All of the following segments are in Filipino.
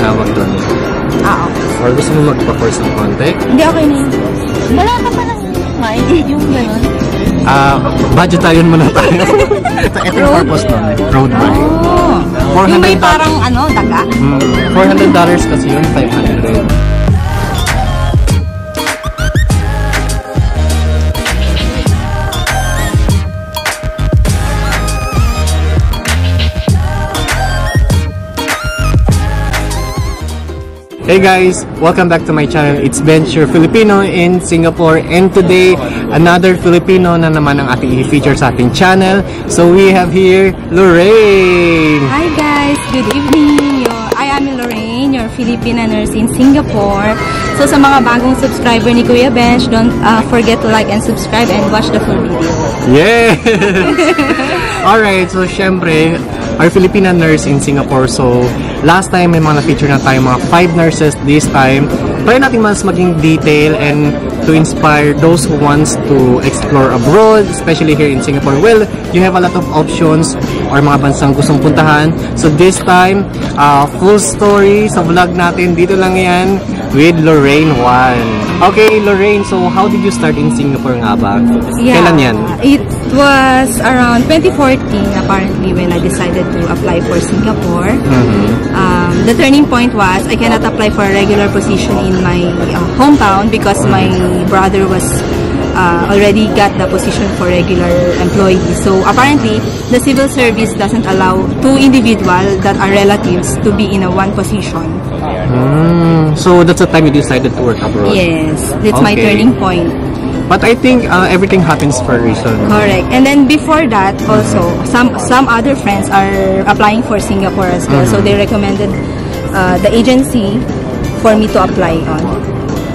tawag doon. Okay. Or gusto mo magpa-course ng konti? Hindi, okay na yun. Wala ka pa ng mic, yung gano'n. Budgetarian muna tayo. Ito yung purpose nun. Road bike. Yung may parang daga? $400 kasi yun, 500. Hey guys, welcome back to my channel. It's Benj, your Filipino in Singapore, and today another Filipino na naman ang ating i-feature sa ating channel. So we have here Lorraine. Hi guys, good evening. I am Lorraine, your Filipino nurse in Singapore. So sa mga bagong subscriber ni Kuya Benj, don't forget to like and subscribe and watch the full video. Yes! Alright, so syempre, our Filipina nurse in Singapore. So, last time may mga na-feature na tayo mga 5 nurses. This time, try natin mas maging detail and to inspire those who wants to explore abroad, especially here in Singapore. Well, you have a lot of options or mga bansang gustong puntahan. So, this time, full story sa vlog natin. Dito lang yan with Lorraine 1. Okay, Lorraine, so how did you start in Singapore nga ba? Yeah, kailan yan? It was around 2014 apparently when I decided to apply for Singapore. The turning point was I cannot apply for a regular position in my hometown because my brother was already got the position for regular employees. So apparently, the civil service doesn't allow two individuals that are relatives to be in a one position. So that's the time you decided to work abroad? Yes, that's my turning point. But I think everything happens for a reason. Correct. And then before that, also, some other friends are applying for Singapore as well. So they recommended the agency for me to apply on.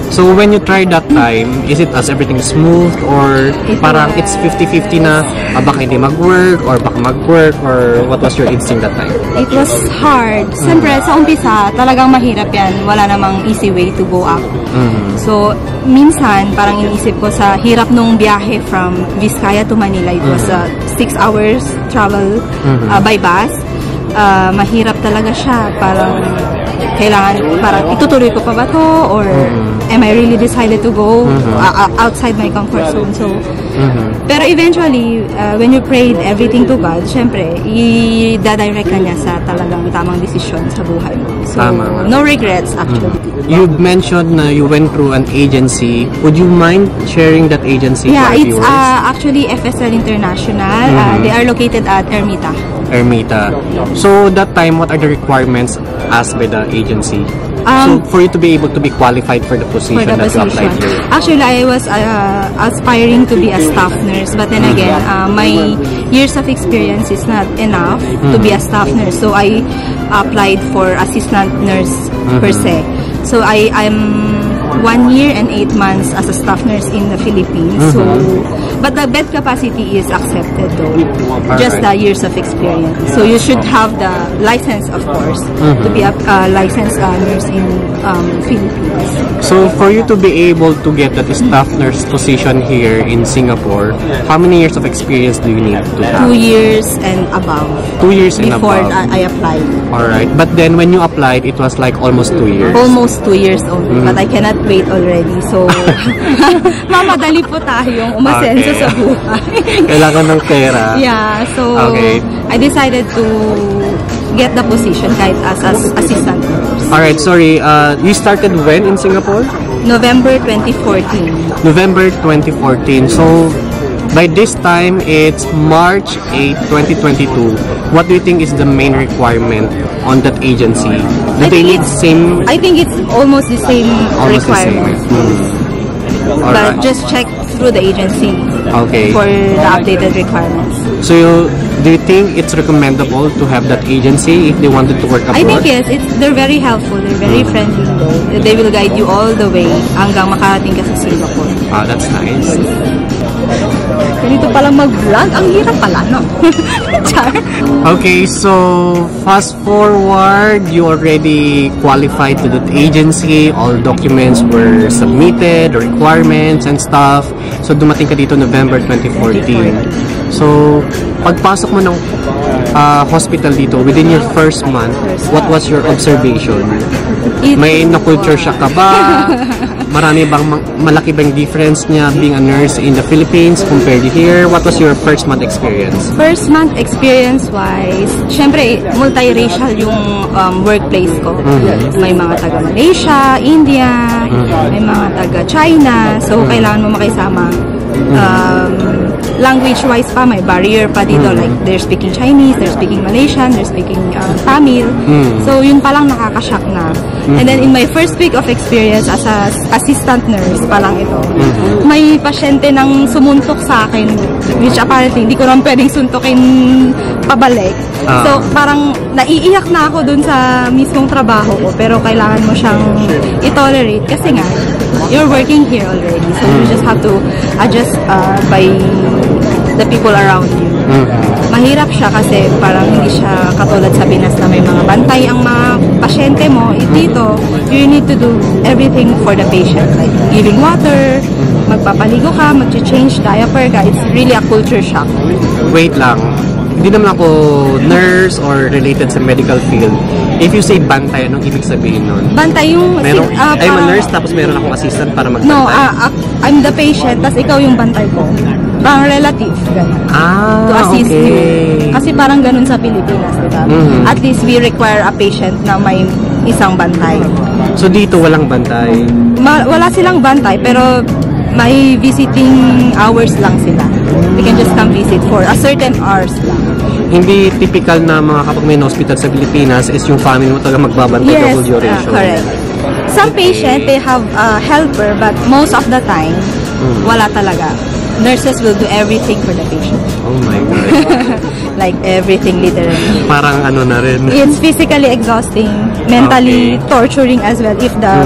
So when you tried that time, is it as everything smooth or parang it's 50-50 na baka hindi mag-work or baka mag-work, or what was your instinct that time? It was hard. Siyempre, sa umpisa, talagang mahirap yan. Wala namang easy way to go up. So, minsan, parang iniisip ko sa hirap nung biyahe from Vizcaya to Manila. It was 6 hours travel by bus. Mahirap talaga siya. Parang parang itutuloy ko pa ba to, or am I really decided to go outside my comfort zone? So, pero eventually, when you prayed everything to God, syempre, i-direct ka niya sa talagang tamang desisyon sa buhay mo. So, no regrets actually. You mentioned na you went through an agency. Would you mind sharing that agency? Yeah, it's actually FSL International. They are located at Ermita. So that time, what are the requirements asked by the agency? So for you to be able to be qualified for the position that you applied for? Actually, I was aspiring to be a staff nurse, but then again, my years of experience is not enough to be a staff nurse. So I applied for assistant nurse per se. So I'm 1 year and 8 months as a staff nurse in the Philippines. So, but the bed capacity is accepted though. Just the years of experience. So you should have the license, of course, to be a licensed nurse in Philippines. So for you to be able to get that staff nurse position here in Singapore, how many years of experience do you need to have? 2 years and above. 2 years and above. Before I applied. Alright, but then when you applied, it was like almost 2 years. Almost 2 years only, but I cannot wait already. So, mamadali po tayong umasenso sa buhay. Kailangan ng pera. Yeah, so I decided to get the position kahit as assistant nurse. Alright, sorry. You started when in Singapore? November 2014. November 2014. So, by this time, it's March 8, 2022. What do you think is the main requirement on that agency? Do they need same? I think it's almost the same requirement. But just check through the agency for the updated requirements. So, do you think it's recommendable to have that agency if they wanted to work abroad? I think yes. They're very helpful. They're very friendly. They will guide you all the way hanggang makarating ka sa Singapore. That's nice. Ganito palang mag-vlog. Ang hirap pala, no? Okay, so fast forward, you already qualified to that agency. All documents were submitted, the requirements and stuff. So dumating ka dito November 2014. So pagpasok mo ng hospital dito, within your first month, what was your observation? May na-culture shock ka ba? Marami bang malaki bang difference niya being a nurse in the Philippines compared to here? What was your first month experience? First month experience-wise, syempre, multiracial yung workplace ko. May mga taga-Malaysia, India, may mga taga-China. So, kailangan mo makisama. Language-wise pa, may barrier pa dito. Like, they're speaking Chinese, they're speaking Malaysian, they're speaking Tamil. So, yun palang nakakashock na. And then, in my first week of experience as a assistant nurse, palang ito, may pasyente nang sumuntok sa akin, which apparently, hindi ko naman pwedeng suntukin pabalik. So, parang naiiyak na ako dun sa mismong trabaho ko, pero kailangan mo siyang i-tolerate kasi nga, you're working here already. So, you just have to adjust by the people around you. Mahirap siya kasi parang hindi siya katulad sa Pinas na may mga bantay ang mga pasyente mo. Dito, you need to do everything for the patient. Like giving water, magpapaligo ka, mag-change diaper ka. It's really a culture shock. Wait lang. Hindi naman ako nurse or related sa medical field. If you say bantay, anong ibig sabihin nun? Bantay yung... I'm a nurse tapos meron akong assistant para magbantay. No, I'm the patient tapos ikaw yung bantay ko. Parang relative. To assist you. Kasi parang ganun sa Pilipinas, diba? At least we require a patient na may isang bantay. So dito walang bantay? Wala silang bantay pero may visiting hours lang sila. They can just come visit for a certain hours lang. Hindi typical na mga kapag may hospital sa Pilipinas is yung family mo talaga magbabantay the whole duration. Correct. Some patient, they have a helper but most of the time, wala talaga. Nurses will do everything for the patient. Oh my God. Like everything literally. Parang ano na rin. It's physically exhausting, mentally torturing as well if the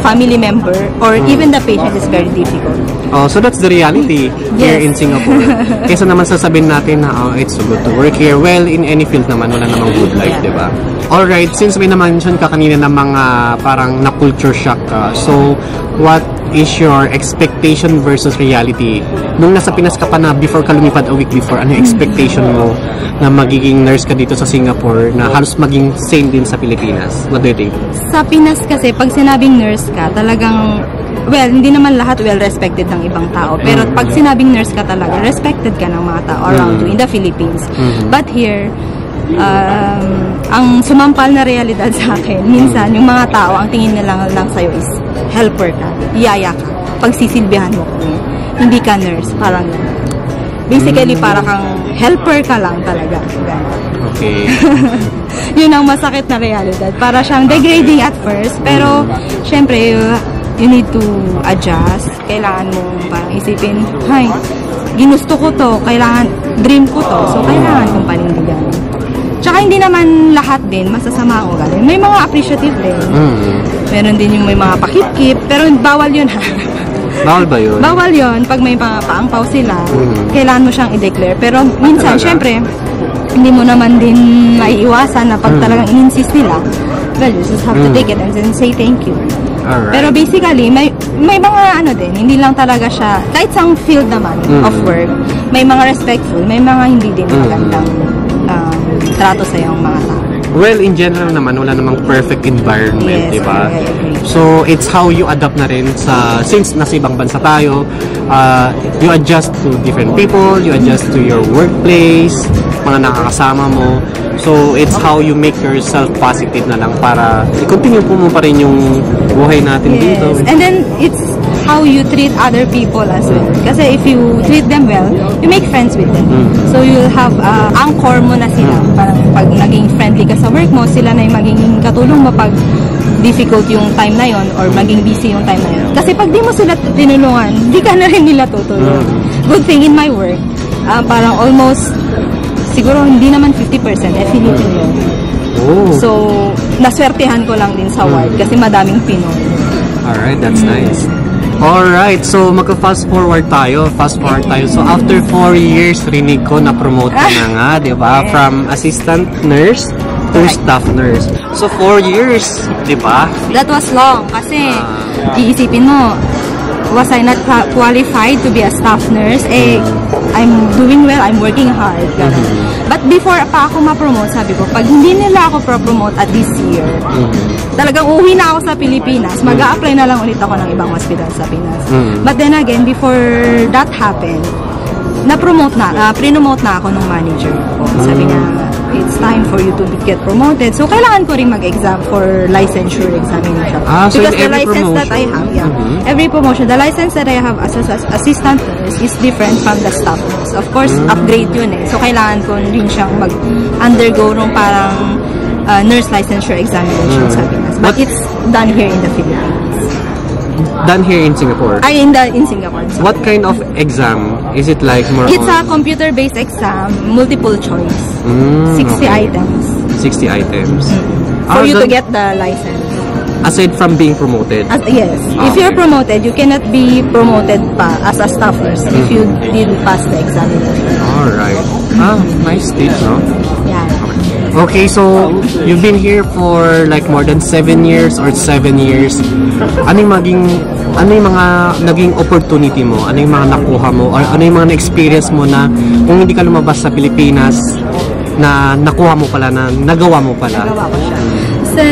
family member or even the patient is very difficult. Oh, so that's the reality here in Singapore. Kaysa naman sasabihin natin na it's so good to work here. Well, in any field naman, wala namang good life, di ba? Alright, since may na-mention ka kanina ng mga parang na-culture shock ka, so what is your expectation versus reality? Nung nasa Pinas ka pa na before ka lumipad a week before, ano yung expectation mo na magiging nurse ka dito sa Singapore na halos maging same din sa Pilipinas? What do you think? Sa Pinas kasi, pag sinabing nurse ka, talagang well, hindi naman lahat well-respected ng ibang tao. Pero pag sinabing nurse ka talaga, respected ka ng mga tao around you in the Philippines. But here, ang sumampal na realidad sa akin, minsan, yung mga tao, ang tingin nila lang sa'yo is helper ka, yaya ka, pagsisilbihan mo kami. Hindi ka nurse, parang basically, para kang helper ka lang talaga. Okay. Yun ang masakit na realidad. Para siyang degrading at first, pero syempre, you need to adjust. Kailangan mo parang isipin, hay, ginusto ko to, kailangan, dream ko to, so kailangan kong panindigan. Tsaka hindi naman lahat din masasama ako galing. May mga appreciative din. Meron din yung may mga pakip-kip, pero bawal yun ha. Bawal ba yun? Bawal yun. Pag may mga paangpaw sila, kailangan mo siyang i-declare. Pero minsan, syempre, hindi mo naman din maiiwasan na pag talagang in-insist nila, well, you just have to take it and then say thank you. Alright. Pero basically, may mga ano din, hindi lang talaga siya, kahit sa field naman of work, may mga respectful, may mga hindi din magandang trato sa iyong mga tao. Well, in general naman, wala namang perfect environment, di ba? So, it's how you adapt na rin sa, since nasa ibang bansa tayo, you adjust to different people, you adjust to your workplace, mga nakakasama mo. So, it's how you make yourself positive na lang para i-continue po mo pa rin yung buhay natin dito. And then, it's how you treat other people as well. Kasi if you treat them well, you make friends with them. So, you'll have anchor mo na sila. Parang pag naging friendly ka sa work mo, sila na yung magiging katulong mo pag difficult yung time na yon or maging busy yung time na yon. Kasi pag di mo sila tinulungan, di ka na rin nila tutulong. Good thing in my work, parang almost siguro hindi naman 50%, Filipino. So, naswertehan ko lang din sa ward kasi madaming Pinoy. Alright, that's nice. Alright, so magka-fast forward tayo. So, after 4 years, rinig ko na-promote ka na nga, di ba? From assistant nurse to staff nurse. So, 4 years, di ba? That was long kasi iisipin mo, was I not qualified to be a staff nurse? I'm doing well, I'm working hard. But before pa ako ma-promote, sabi ko, pag hindi nila ako pro-promote at this year, talagang uwi na ako sa Pilipinas, mag-a-apply na lang ulit ako ng ibang hospital sa Pinas. But then again, before that happened, pre-promote na ako ng manager ko. Sabi niya, it's time for you to get promoted. So, kailangan ko rin mag-exam for licensure examination. So because the license that I have, every promotion, the license that I have as assistant nurse is different from the staff nurse. Of course, upgrade yun eh. So, kailangan ko rin siyang mag-undergo nung parang nurse licensure examination sa Pinas. But it's done here in the Philippines. Done here in Singapore? In Singapore. So. What kind of exam? Is it like more It's a computer-based exam, multiple choice. 60 items. 60 items. For you to get the license. Aside from being promoted? Yes. If you're promoted, you cannot be promoted pa as a staff nurse if you didn't pass the examination. Alright. Nice tip, no? Yeah. Okay, so you've been here for like more than 7 years or 7 years. Ano yung mga naging opportunity mo? Ano yung mga nakuha mo? Or ano yung mga na-experience mo na kung hindi ka lumabas sa Pilipinas na nakuha mo pala, na nagawa mo pala? Nagawa ko siya. So,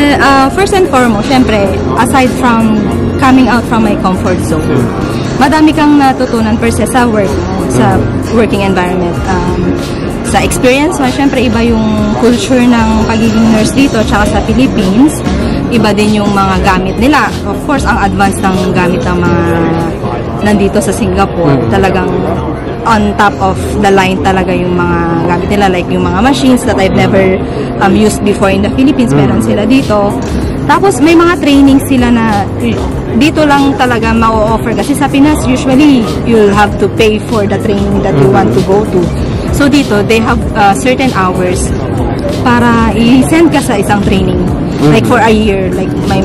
first and foremost, syempre, aside from coming out from my comfort zone, madami kang natutunan per se sa work, sa working environment. Sa experience mo, syempre iba yung culture ng pagiging nurse dito tsaka sa Philippines. Iba din yung mga gamit nila. Of course, ang advanced ng gamit ng mga nandito sa Singapore. Talagang on top of the line talaga yung mga gamit nila. Like yung mga machines that I've never used before in the Philippines. Meron sila dito. Tapos may mga training sila na dito lang talaga ma-offer. Kasi sa Pinas, usually, you'll have to pay for the training that you want to go to. So dito, they have certain hours para i-send ka sa isang training. Like for a year, like may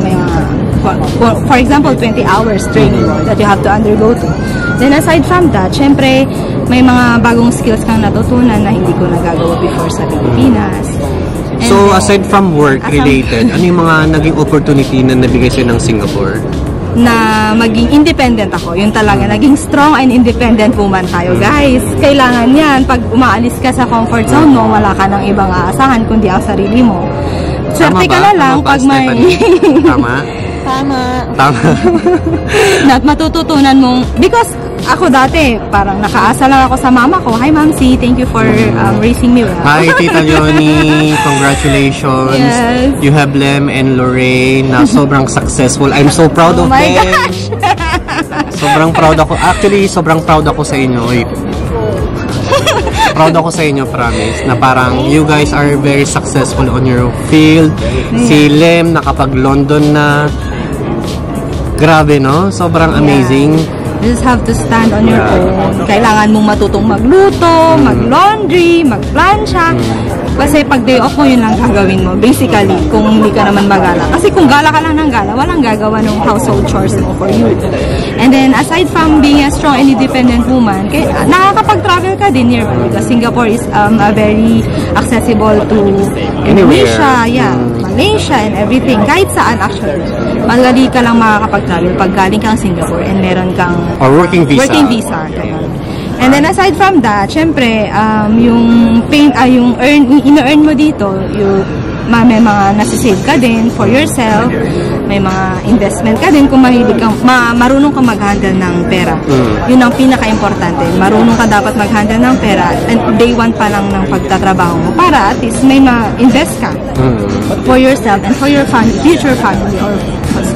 for example, 20 hours training that you have to undergo to. Then aside from that, syempre, may mga bagong skills kang natutunan na hindi ko nagagawa before sa Pilipinas. And so aside from work-related, ano yung mga naging opportunity na nabigay sa'yo ng Singapore? Na maging independent ako. Yun talaga, naging strong and independent woman tayo, guys. Kailangan yan. Pag umaalis ka sa comfort zone mo, wala ka ng ibang aasahan kundi ang sarili mo. Swerte ka na lang pag may... Tama? Tama. Na matututunan mong... Because ako dati, parang nakaasa lang ako sa mama ko. Hi, Mamsi. Thank you for raising me well. Hi, Tita Leonie. Congratulations. Yes. You have Lem and Lorraine na sobrang successful. I'm so proud of them. Oh my gosh! Sobrang proud ako. Actually, sobrang proud ako sa inyo. Proud ako sa inyo, promise. Na parang you guys are very successful on your field. Si Lem nakapag-London na. Grabe, no? Sobrang amazing. You just have to stand on your own. Kailangan mong matutong magluto, mag-laundry, mag-plancha. Kasi pag day off mo, yun lang gagawin mo. Basically, kung hindi ka naman magala. Kasi kung gala ka lang ng gala, walang gagawa ng household chores mo for you. And then, aside from being a strong and independent woman, nakakapag-travel ka din nearby. Because Singapore is a very accessible to Indonesia, Malaysia, and everything. Kahit saan, actually. Madali ka lang makakapag-travel pag galing kang Singapore and meron kang or working visa. And then aside from that, syempre, yung ina-earn mo dito, may mga nasisave ka din for yourself, may mga investment ka din kung mahilig kang, marunong kang mag-handle ng pera. Yun ang pinaka-importante. Marunong ka dapat mag-handle ng pera and day one pa lang ng pagtatrabaho mo para at least may ma-invest ka for yourself and for your future family or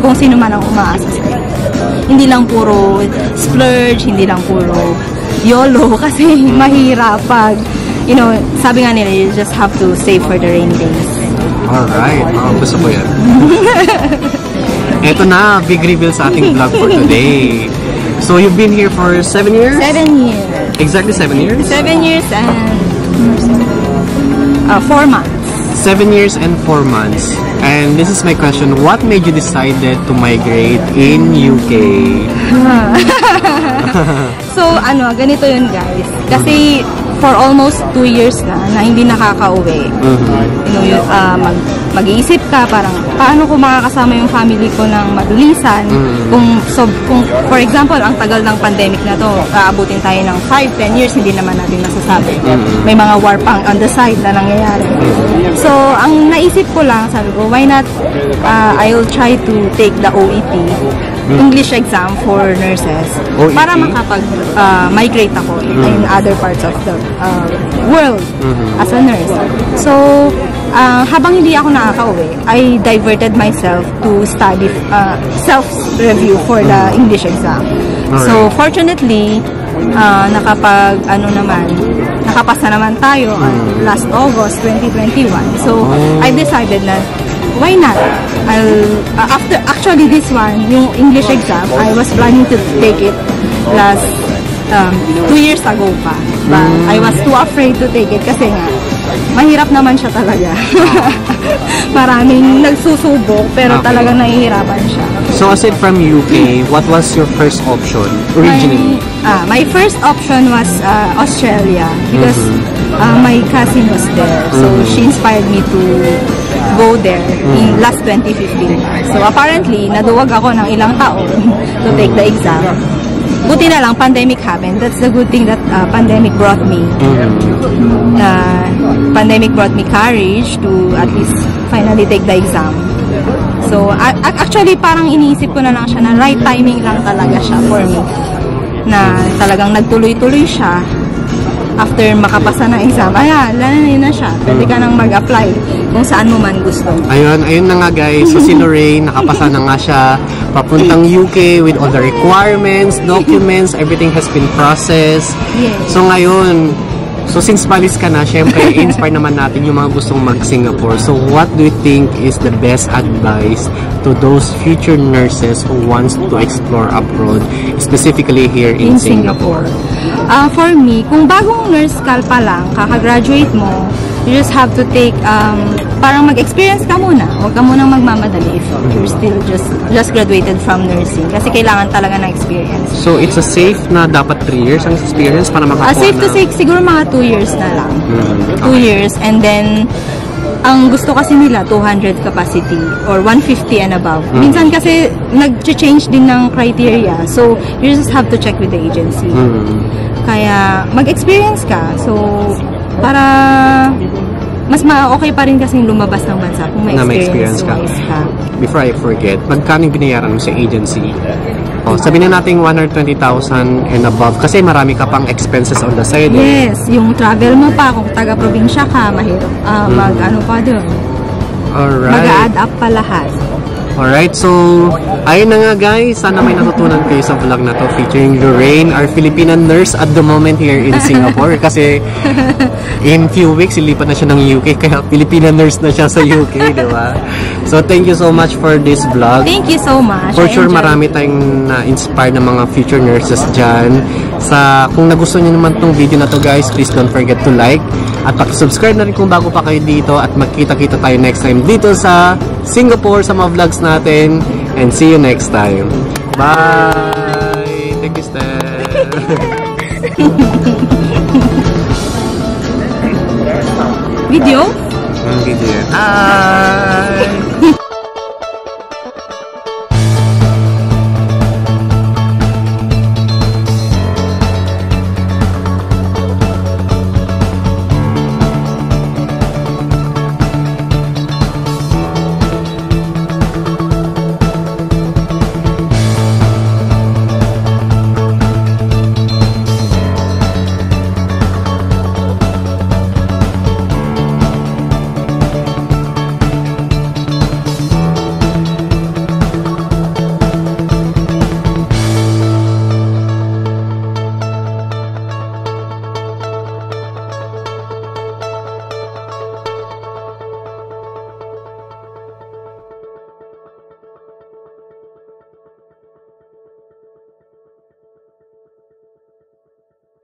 kung sino man ang umaasa sa'yo. Hindi lang puro splurge, hindi lang puro YOLO kasi mahirap pag, sabi nga nila, you just have to save for the rainy days. Alright, gusto ko yan. Eto na, big reveal sa ating vlog for today. So, you've been here for 7 years? 7 years. Exactly 7 years? 7 years and 4 months. 7 years and 4 months. And this is my question, what made you decided to migrate in UK? So, ganito yun, guys. Kasi, for almost 2 years na hindi nakaka-uwi. mag-iisip ka, parang paano ko makakasama yung family ko ng madulisan. Kung for example, ang tagal ng pandemic na to, aabutin tayo ng 5-10 years, hindi naman natin masasabi. May mga war pang on the side na nangyayari. So, ang naisip ko lang, sabi ko, why not I'll try to take the OET, English exam for nurses, para makapag-migrate ako in other parts of the world as a nurse. So, habang hindi ako nakaka-uwi, I diverted myself to study self-review for the English exam. So, fortunately, nakapasa naman tayo last August 2021. So, I decided na why not? Actually this one, yung English exam, I was planning to take it last 2 years ago pa. But I was too afraid to take it kasi nga, mahirap naman siya talaga. Maraming nagsusubok pero talagang nahihirapan siya. So aside from UK, what was your first option originally? My first option was Australia because my cousin was there. So she inspired me to go there in last 2015. So apparently, naduwag ako ng ilang taon to take the exam. Buti na lang, pandemic happened. That's the good thing that pandemic brought me. Pandemic brought me courage to at least finally take the exam. So, actually, parang iniisip ko na lang siya na right timing lang talaga siya for me. Na talagang nagtuloy-tuloy siya. After makapasa ng exam, lalanin na siya. Pwede ka nang mag-apply kung saan mo man gusto. Ayun na nga guys. So si Lorraine, nakapasa na nga siya. Papuntang UK with all the requirements, documents, everything has been processed. Yes. So ngayon, since balis ka na, syempre, inspire naman natin yung mga gustong mag-Singapore. So what do you think is the best advice to those future nurses who wants to explore abroad, specifically here in Singapore? For me, kung bagong nurse ka pa lang, kakagraduate mo, you just have to take, parang mag-experience ka muna. Huwag ka munang magmamadali if you're still just graduated from nursing. Kasi kailangan talaga ng experience. So, it's a safe na dapat 3 years ang experience para makakuha na? Safe to say, siguro mga 2 years na lang. 2 years. And then, ang gusto kasi nila, 200 capacity or 150 and above. Minsan kasi, nag-change din ng criteria. So, you just have to check with the agency. Kaya, mag-experience ka. So, para mas okay pa rin kasi lumabas ng bansa kung may experience ka. Before I forget, magkano binayaran mo sa agency? Sabihin na natin 120,000 and above kasi marami ka pang expenses on the side. Yes, yung travel mo pa, kung taga-probinsya ka, mahirap mag-ano pa doon. Alright. Mag-add up pa lahat. Alright, so ayun na nga guys, sana may natutunan kayo sa vlog na to featuring Lorraine, our Filipino nurse at the moment here in Singapore kasi in few weeks ilipat na siya ng UK kaya Filipino nurse na siya sa UK, di ba? So thank you so much for this vlog. Thank you so much. For sure marami tayong na-inspire ng mga future nurses dyan. Kung nagustuhan niyo naman tong video na to guys, please don't forget to like at paki-subscribe na rin kung bago pa kayo dito at magkita-kita tayo next time dito sa Singapore sa mga vlogs natin and see you next time. Bye! Thank you, Steph! Video? Video. Hi!